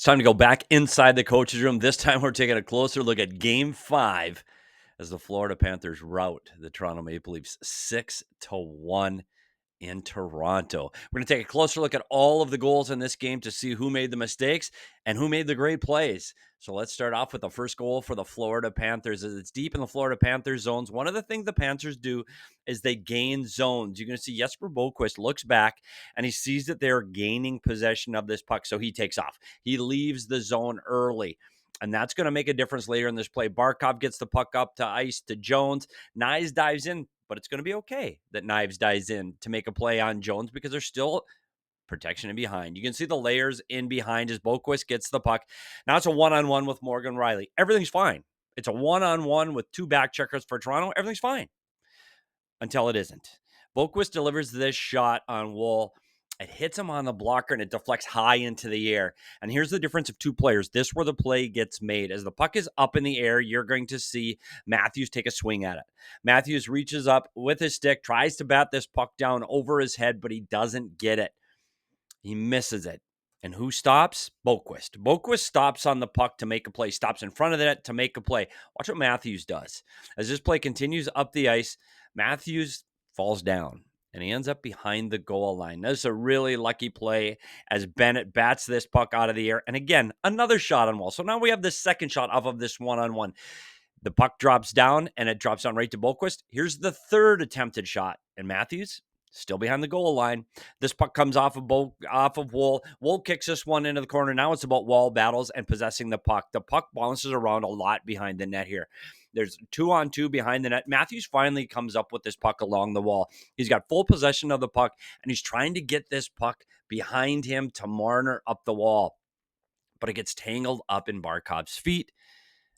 It's time to go back inside the coach's room. This time we're taking a closer look at Game 5 as the Florida Panthers rout the Toronto Maple Leafs 6-1 in Toronto. We're going to take a closer look at all of the goals in this game to see who made the mistakes and who made the great plays. So let's start off with the first goal for the Florida Panthers. As it's deep in the Florida Panthers zones, one of the things the Panthers do is they gain zones. You're going to see Jesper Boqvist looks back and he sees that they're gaining possession of this puck, so he takes off. He leaves the zone early. And that's going to make a difference later in this play. Barkov gets the puck up to ice to Jones. Knies dives in, but it's going to be okay that Knives dives in to make a play on Jones because there's still protection in behind. You can see the layers in behind as Boqvist gets the puck. Now it's a one-on-one with Morgan Rielly. Everything's fine. It's a one-on-one with two back checkers for Toronto. Everything's fine until it isn't. Boqvist delivers this shot on Woll. It hits him on the blocker and it deflects high into the air. And here's the difference of two players. This is where the play gets made. As the puck is up in the air, you're going to see Matthews take a swing at it. Matthews reaches up with his stick, tries to bat this puck down over his head, but he doesn't get it. He misses it. And who stops? Boqvist. Boqvist stops on the puck to make a play, stops in front of the net to make a play. Watch what Matthews does. As this play continues up the ice, Matthews falls down and he ends up behind the goal line. This is a really lucky play as Bennett bats this puck out of the air. And again, another shot on Woll. So now we have the second shot off of this one-on-one. The puck drops down and it drops down right to Boqvist. Here's the third attempted shot. And Matthews still behind the goal line. This puck comes off of Woll. Woll kicks this one into the corner. Now it's about wall battles and possessing the puck. The puck bounces around a lot behind the net here. There's 2-on-2 behind the net. Matthews finally comes up with this puck along the wall. He's got full possession of the puck, and he's trying to get this puck behind him to Marner up the wall. But it gets tangled up in Barkov's feet,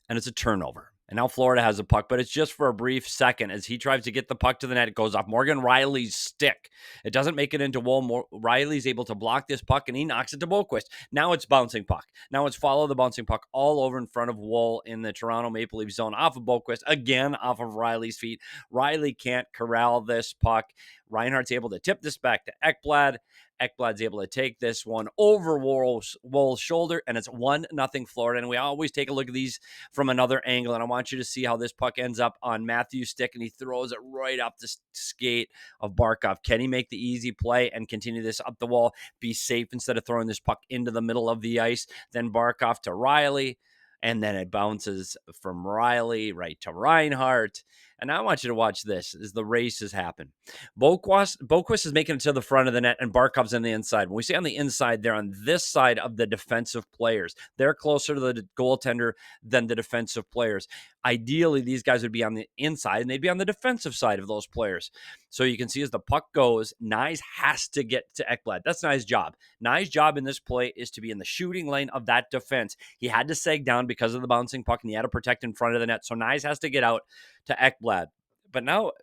and it's a turnover. And now Florida has the puck, but it's just for a brief second as he tries to get the puck to the net. It goes off Morgan Rielly's stick. It doesn't make it into Woll. Rielly's able to block this puck, and he knocks it to Boqvist. Now it's bouncing puck. Now it's follow the bouncing puck all over in front of Woll in the Toronto Maple Leafs zone off of Boqvist, again off of Rielly's feet. Rielly can't corral this puck. Reinhart's able to tip this back to Ekblad. Ekblad's able to take this one over Woll's shoulder, and it's 1-0 Florida. And we always take a look at these from another angle, and I want you to see how this puck ends up on Matthews' stick, and he throws it right up the skate of Barkov. Can he make the easy play and continue this up the wall, be safe instead of throwing this puck into the middle of the ice? Then Barkov to Rielly, and then it bounces from Rielly right to Reinhart. And now I want you to watch this as the races happen. Boqvist is making it to the front of the net, and Barkov's on the inside. When we say on the inside, they're on this side of the defensive players. They're closer to the goaltender than the defensive players. Ideally, these guys would be on the inside, and they'd be on the defensive side of those players. So you can see as the puck goes, Knies has to get to Ekblad. That's Knies' job. Knies' job in this play is to be in the shooting lane of that defense. He had to sag down because of the bouncing puck, and he had to protect in front of the net. So Knies has to get out to Ekblad. But now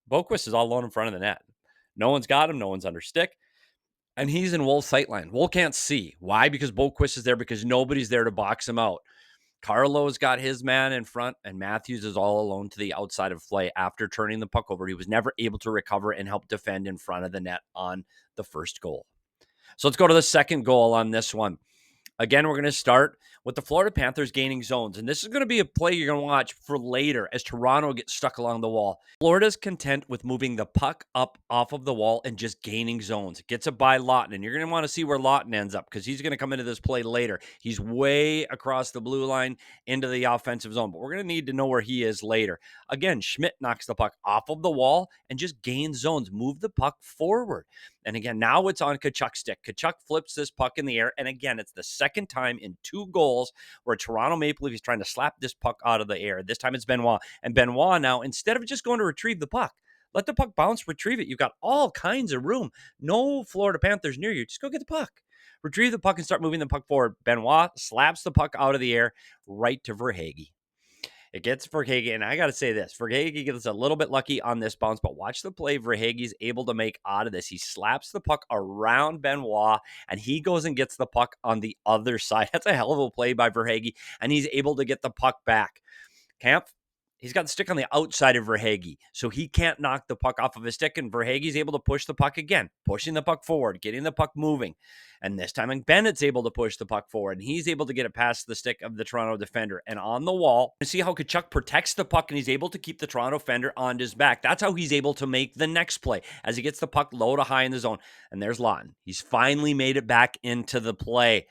Boqvist is all alone in front of the net. No one's got him. No one's under stick. And he's in Woll's sightline. Woll can't see. Why? Because Boqvist is there, because nobody's there to box him out. Carlo's got his man in front, and Matthews is all alone to the outside of play after turning the puck over. He was never able to recover and help defend in front of the net on the first goal. So let's go to the second goal on this one. Again, we're going to start with the Florida Panthers gaining zones. And this is going to be a play you're going to watch for later as Toronto gets stuck along the wall. Florida's content with moving the puck up off of the wall and just gaining zones. It gets it by Lawton. And you're going to want to see where Lawton ends up because he's going to come into this play later. He's way across the blue line into the offensive zone. But we're going to need to know where he is later. Again, Schmidt knocks the puck off of the wall and just gains zones. Move the puck forward. And again, now it's on Tkachuk's stick. Tkachuk flips this puck in the air. And again, it's the second time in 2 goals where Toronto Maple Leafs is trying to slap this puck out of the air. This time it's Benoit. And Benoit now, instead of just going to retrieve the puck, let the puck bounce, retrieve it. You've got all kinds of room. No Florida Panthers near you. Just go get the puck. Retrieve the puck and start moving the puck forward. Benoit slaps the puck out of the air right to Verhaeghe. It gets Verhaeghe, and I got to say this. Verhaeghe gets a little bit lucky on this bounce, but watch the play Verhaeghe's able to make out of this. He slaps the puck around Benoit, and he goes and gets the puck on the other side. That's a hell of a play by Verhaeghe, and he's able to get the puck back. Kampf he's got the stick on the outside of Verhaeghe, so he can't knock the puck off of his stick, and Verhaeghe's able to push the puck again, pushing the puck forward, getting the puck moving. And this time, Bennett's able to push the puck forward, and he's able to get it past the stick of the Toronto defender. And on the wall, you see how Tkachuk protects the puck, and he's able to keep the Toronto defender on his back. That's how he's able to make the next play, as he gets the puck low to high in the zone. And there's Lawton. He's finally made it back into the play.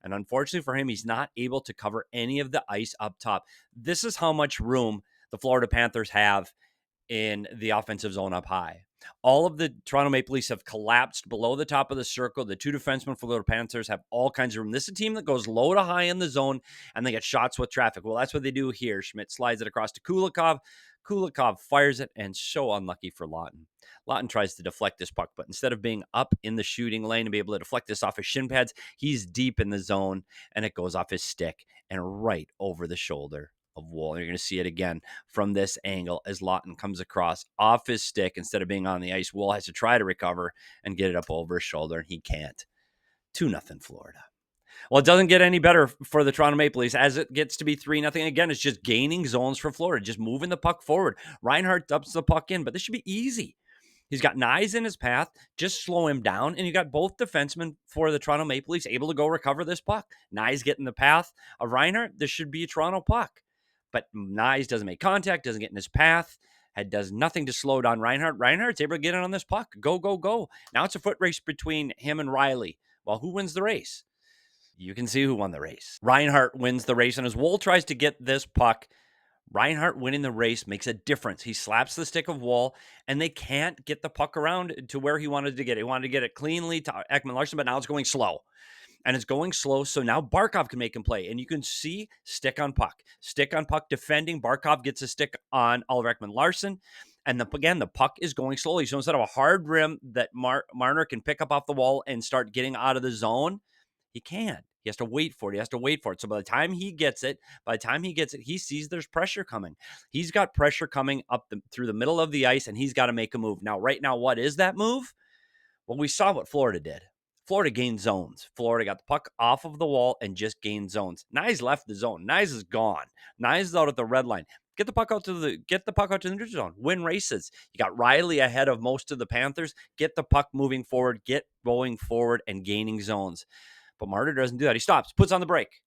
And unfortunately for him, he's not able to cover any of the ice up top. This is how much room the Florida Panthers have in the offensive zone up high. All of the Toronto Maple Leafs have collapsed below the top of the circle. The two defensemen for the Florida Panthers have all kinds of room. This is a team that goes low to high in the zone, and they get shots with traffic. Well, that's what they do here. Schmidt slides it across to Kulikov. Kulikov fires it, and so unlucky for Lawton. Lawton tries to deflect this puck, but instead of being up in the shooting lane and be able to deflect this off his shin pads, he's deep in the zone, and it goes off his stick and right over the shoulder of Woll. You're going to see it again from this angle as Lawton comes across off his stick. Instead of being on the ice, Woll has to try to recover and get it up over his shoulder, and he can't. 2-0 Florida. Well, it doesn't get any better for the Toronto Maple Leafs as it gets to be 3-0 again. It's just gaining zones for Florida, just moving the puck forward. Reinhart dumps the puck in, but this should be easy. He's got Nyes in his path. Just slow him down, and you got both defensemen for the Toronto Maple Leafs able to go recover this puck. Nyes get in the path of Reinhart. This should be a Toronto puck. But Nyes doesn't make contact, doesn't get in his path, does nothing to slow down Reinhart. Reinhart's able to get in on this puck. Go, go, go. Now it's a foot race between him and Riley. Well, who wins the race? You can see who won the race. Reinhart wins the race, and as Woll tries to get this puck, Reinhart winning the race makes a difference. He slaps the stick of Woll, and they can't get the puck around to where he wanted to get it. He wanted to get it cleanly to Ekman-Larsson, but now it's going slow. And it's going slow, so now Barkov can make him play. And you can see stick on puck defending. Barkov gets a stick on Oliver Ekman-Larsson. And again, the puck is going slowly. So instead of a hard rim that Marner can pick up off the wall and start getting out of the zone, he can't. He has to wait for it. So by the time he gets it, he sees there's pressure coming. He's got pressure coming up through the middle of the ice, and he's got to make a move. Now, right now, what is that move? Well, we saw what Florida did. Florida gained zones. Florida got the puck off of the wall and just gained zones. Nyes left the zone. Nyes is gone. Nyes is out at the red line. Get the puck out to the neutral zone. Win races. You got Riley ahead of most of the Panthers. Get the puck moving forward. Get going forward and gaining zones. But Marner doesn't do that. He stops, puts on the brake.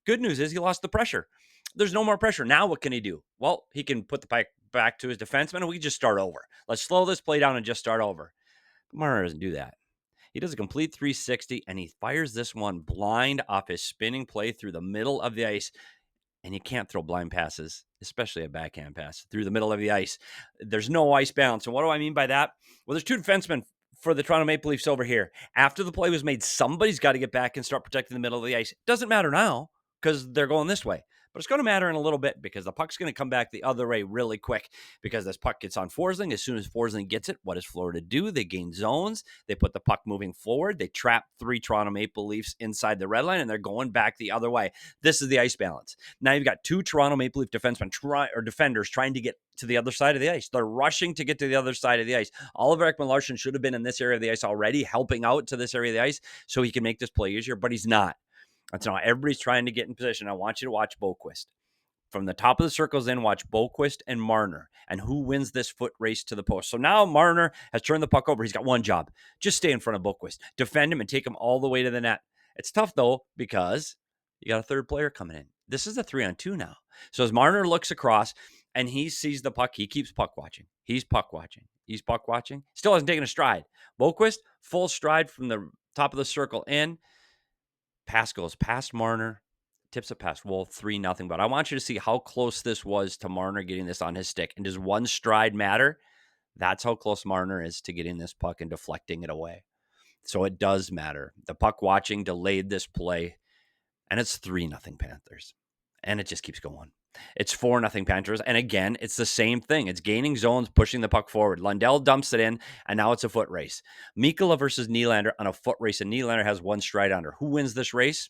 Good news is he lost the pressure. There's no more pressure. Now what can he do? Well, he can put the puck back to his defenseman, and we can just start over. Let's slow this play down and just start over. But Marner doesn't do that. He does a complete 360, and he fires this one blind off his spinning play through the middle of the ice. And you can't throw blind passes, especially a backhand pass, through the middle of the ice. There's no ice balance. And what do I mean by that? Well, there's two defensemen for the Toronto Maple Leafs over here. After the play was made, somebody's got to get back and start protecting the middle of the ice. It doesn't matter now because they're going this way. But it's going to matter in a little bit because the puck's going to come back the other way really quick because this puck gets on Forsling. As soon as Forsling gets it, what does Florida do? They gain zones. They put the puck moving forward. They trap 3 Toronto Maple Leafs inside the red line, and they're going back the other way. This is the ice balance. Now you've got 2 Toronto Maple Leaf defenders trying to get to the other side of the ice. They're rushing to get to the other side of the ice. Oliver Ekman-Larsson should have been in this area of the ice already, helping out to this area of the ice so he can make this play easier, but he's not. That's now everybody's trying to get in position. I want you to watch Boqvist. From the top of the circles in, watch Boqvist and Marner and who wins this foot race to the post. So now Marner has turned the puck over. He's got one job. Just stay in front of Boqvist. Defend him and take him all the way to the net. It's tough, though, because you got a third player coming in. This is a 3-on-2 now. So as Marner looks across and he sees the puck, he keeps puck watching. He's puck watching. Still hasn't taken a stride. Boqvist, full stride from the top of the circle in. Pass goes past Marner. Tips it past Woll, 3-0. But I want you to see how close this was to Marner getting this on his stick. And does one stride matter? That's how close Marner is to getting this puck and deflecting it away. So it does matter. The puck watching delayed this play, and it's 3-0 Panthers. And it just keeps going. It's 4-0 Panthers. And again, it's the same thing. It's gaining zones, pushing the puck forward. Lundell dumps it in, and now it's a foot race. Mikkola versus Nylander on a foot race, and Nylander has one stride under. Who wins this race?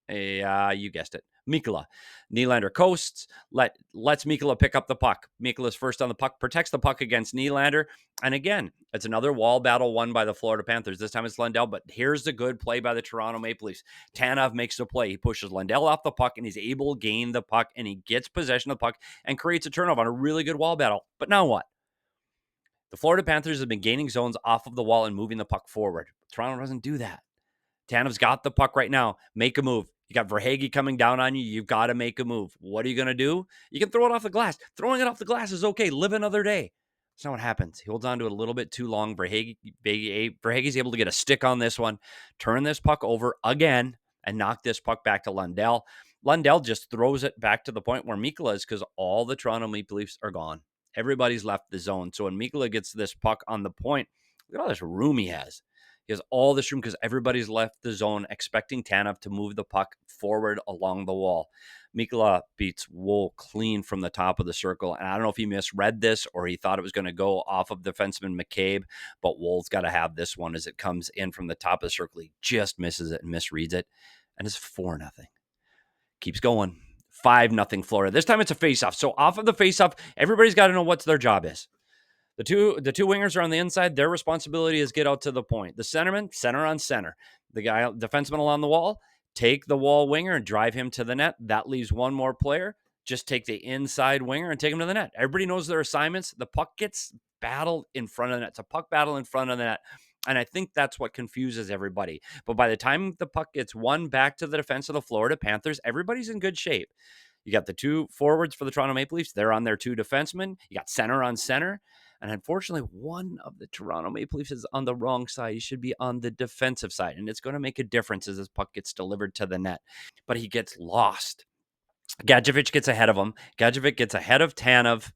You guessed it. Mikkola. Nylander coasts, lets Mikkola pick up the puck. Mikkola's first on the puck, protects the puck against Nylander. And again, it's another wall battle won by the Florida Panthers. This time it's Lundell, but here's the good play by the Toronto Maple Leafs. Tanev makes the play. He pushes Lundell off the puck, and he's able to gain the puck, and he gets possession of the puck and creates a turnover on a really good wall battle. But now what? The Florida Panthers have been gaining zones off of the wall and moving the puck forward. Toronto doesn't do that. Tanev's got the puck right now. Make a move. You got Verhaeghe coming down on you. You've got to make a move. What are you going to do? You can throw it off the glass. Throwing it off the glass is okay. Live another day. That's not what happens. He holds on to it a little bit too long. Verhaeghe's able to get a stick on this one, turn this puck over again, and knock this puck back to Lundell. Lundell just throws it back to the point where Mikkola is, because all the Toronto Maple Leafs are gone. Everybody's left the zone. So when Mikkola gets this puck on the point, look at all this room he has. He has all this room because everybody's left the zone, expecting Tanev to move the puck forward along the wall. Mikkola beats Woll clean from the top of the circle. And I don't know if he misread this or he thought it was going to go off of defenseman McCabe, but Woll's got to have this one as it comes in from the top of the circle. He just misses it and misreads it. And it's 4-0. Keeps going. 5-0 Florida. This time it's a faceoff. So off of the faceoff, everybody's got to know what their job is. The two wingers are on the inside. Their responsibility is get out to the point. The centerman, center on center. The guy, defenseman along the wall, take the wall winger and drive him to the net. That leaves one more player. Just take the inside winger and take him to the net. Everybody knows their assignments. The puck gets battled in front of the net. It's a puck battle in front of the net. And I think that's what confuses everybody. But by the time the puck gets won back to the defense of the Florida Panthers, everybody's in good shape. You got the two forwards for the Toronto Maple Leafs. They're on their two defensemen. You got center on center. And unfortunately, one of the Toronto Maple Leafs is on the wrong side. He should be on the defensive side. And it's going to make a difference as this puck gets delivered to the net. But he gets lost. Gadjevich gets ahead of him. Gadjevich gets ahead of Tanev.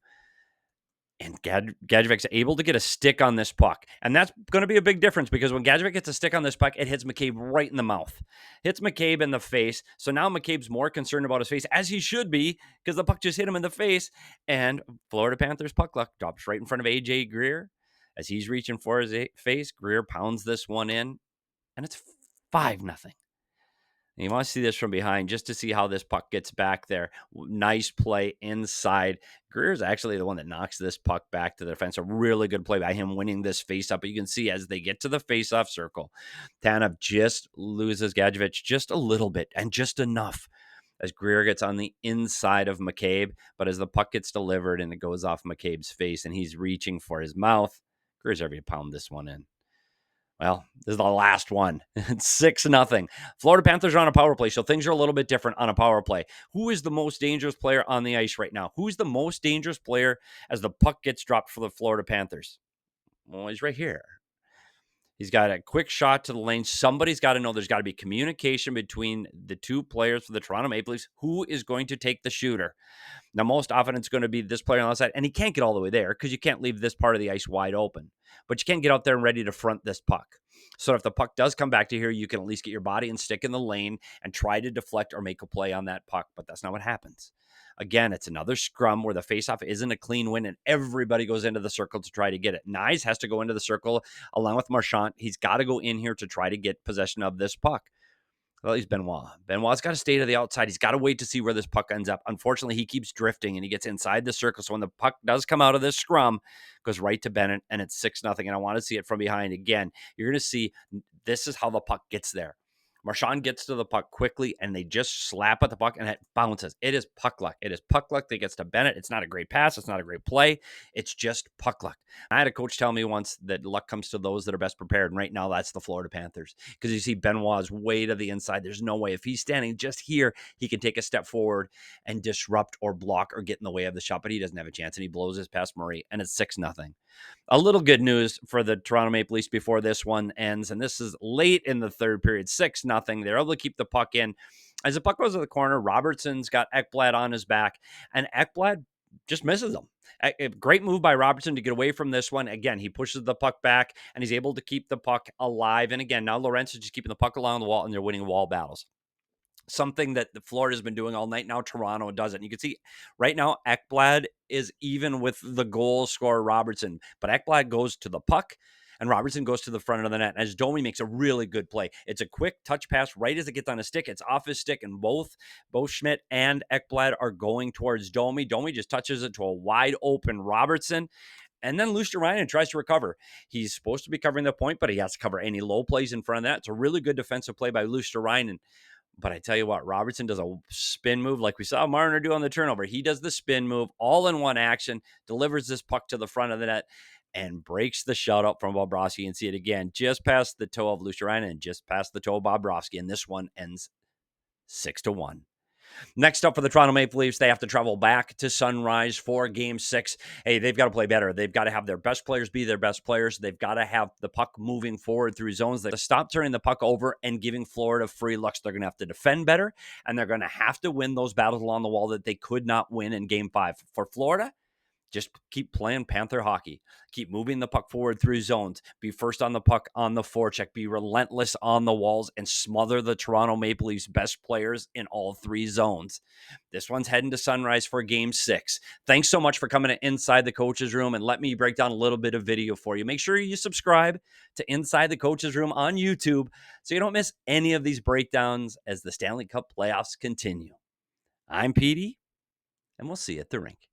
And Gadjevic's able to get a stick on this puck. And that's going to be a big difference because when Gadjevic gets a stick on this puck, it hits McCabe right in the mouth. Hits McCabe in the face. So now McCabe's more concerned about his face, as he should be, because the puck just hit him in the face. And Florida Panthers puck luck drops right in front of AJ Greer. As he's reaching for his face, Greer pounds this one in. And it's 5-0. You want to see this from behind just to see how this puck gets back there. Nice play inside. Greer's actually the one that knocks this puck back to the defense. A really good play by him winning this faceoff. But you can see as they get to the faceoff circle, Tanev just loses Gadjevich just a little bit and just enough as Greer gets on the inside of McCabe. But as the puck gets delivered and it goes off McCabe's face and he's reaching for his mouth, Greer's ready to pound this one in. Well, this is the last one. It's 6-0. Florida Panthers are on a power play, so things are a little bit different on a power play. Who is the most dangerous player on the ice right now? Who's the most dangerous player as the puck gets dropped for the Florida Panthers? Well, he's right here. He's got a quick shot to the lane. Somebody's got to know there's got to be communication between the two players for the Toronto Maple Leafs. Who is going to take the shooter? Now, most often it's going to be this player on the side, and he can't get all the way there because you can't leave this part of the ice wide open. But you can get out there and ready to front this puck. So if the puck does come back to here, you can at least get your body and stick in the lane and try to deflect or make a play on that puck. But that's not what happens. Again, it's another scrum where the faceoff isn't a clean win and everybody goes into the circle to try to get it. Nyes has to go into the circle along with Marchand. He's got to go in here to try to get possession of this puck. Well, he's Benoit. Benoit's got to stay to the outside. He's got to wait to see where this puck ends up. Unfortunately, he keeps drifting and he gets inside the circle. So when the puck does come out of this scrum, it goes right to Bennett and it's 6-0. And I want to see it from behind again. You're going to see this is how the puck gets there. Marchand gets to the puck quickly and they just slap at the puck and it bounces. It is puck luck. It is puck luck that gets to Bennett. It's not a great pass. It's not a great play. It's just puck luck. I had a coach tell me once that luck comes to those that are best prepared. And right now that's the Florida Panthers because you see Benoit's way to the inside. There's no way if he's standing just here, he can take a step forward and disrupt or block or get in the way of the shot, but he doesn't have a chance and he blows his past Murray and it's 6-0. A little good news for the Toronto Maple Leafs before this one ends, and this is late in the third period, 6-0. They're able to keep the puck in. As the puck goes to the corner, Robertson's got Ekblad on his back, and Ekblad just misses him. A great move by Robertson to get away from this one. Again, he pushes the puck back, and he's able to keep the puck alive. And again, now Lorenz is just keeping the puck along the wall, and they're winning wall battles. Something that the Florida's been doing all night. Now Toronto does it. And you can see right now Ekblad is even with the goal scorer Robertson, but Ekblad goes to the puck and Robertson goes to the front of the net as Domi makes a really good play. It's a quick touch pass right as it gets on his stick. It's off his stick, and both Schmidt and Ekblad are going towards Domi. Domi just touches it to a wide open Robertson. And then Luosterainen tries to recover. He's supposed to be covering the point, but he has to cover any low plays in front of that. It's a really good defensive play by Luosterainen. But I tell you what, Robertson does a spin move like we saw Marner do on the turnover. He does the spin move all in one action, delivers this puck to the front of the net, and breaks the shutout from Bobrovsky. And see it again, just past the toe of Luosterainen and just past the toe of Bobrovsky. And this one ends 6-1. Next up for the Toronto Maple Leafs, they have to travel back to Sunrise for Game 6. Hey, they've got to play better. They've got to have their best players be their best players. They've got to have the puck moving forward through zones. They have to stop turning the puck over and giving Florida free looks. They're going to have to defend better, and they're going to have to win those battles along the wall that they could not win in Game 5. For Florida, just keep playing Panther hockey. Keep moving the puck forward through zones. Be first on the puck on the forecheck. Be relentless on the walls and smother the Toronto Maple Leafs' best players in all three zones. This one's heading to Sunrise for Game 6. Thanks so much for coming to Inside the Coach's Room, and let me break down a little bit of video for you. Make sure you subscribe to Inside the Coach's Room on YouTube so you don't miss any of these breakdowns as the Stanley Cup playoffs continue. I'm Petey, and we'll see you at the rink.